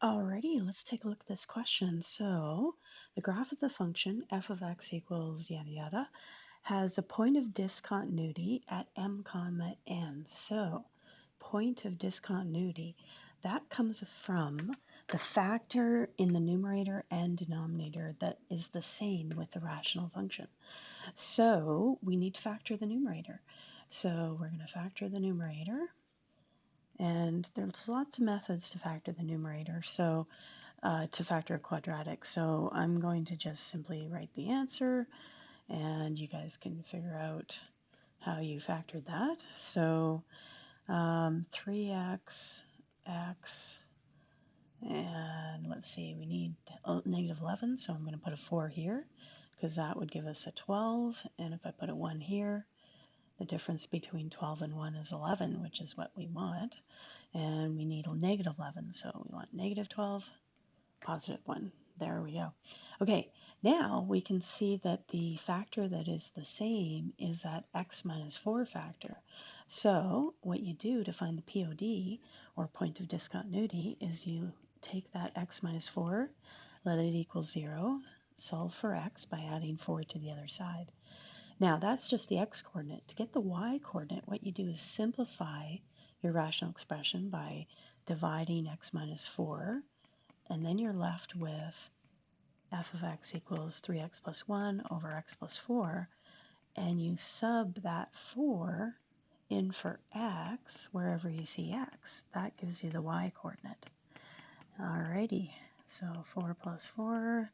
Alrighty, let's take a look at this question. So the graph of the function f of x equals yada yada has a point of discontinuity at m comma n. So point of discontinuity, that comes from the factor in the numerator and denominator that is the same with the rational function. So we need to factor the numerator. So we're going to factor the numerator. And there's lots of methods to factor the numerator, so to factor a quadratic. So I'm going to just simply write the answer, and you guys can figure out how you factored that. So 3x, x, and let's see, we need negative 11, so I'm going to put a 4 here, because that would give us a 12, and if I put a 1 here, the difference between 12 and 1 is 11, which is what we want. And we need a negative 11, so we want negative 12, positive 1. There we go. Okay, now we can see that the factor that is the same is that x minus 4 factor. So what you do to find the POD, or point of discontinuity, is you take that x minus 4, let it equal 0, solve for x by adding 4 to the other side. Now that's just the x-coordinate. To get the y-coordinate, what you do is simplify your rational expression by dividing x minus 4, and then you're left with f of x equals 3x plus 1 over x plus 4, and you sub that 4 in for x wherever you see x. That gives you the y-coordinate. Alrighty, so 4 plus 4.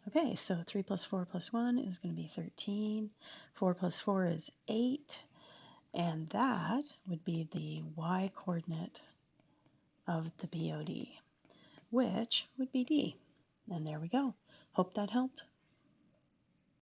Okay, so 3 plus 4 plus 1 is going to be 13. 4 plus 4 is 8. And that would be the y-coordinate of the POD, which would be D. And there we go. Hope that helped.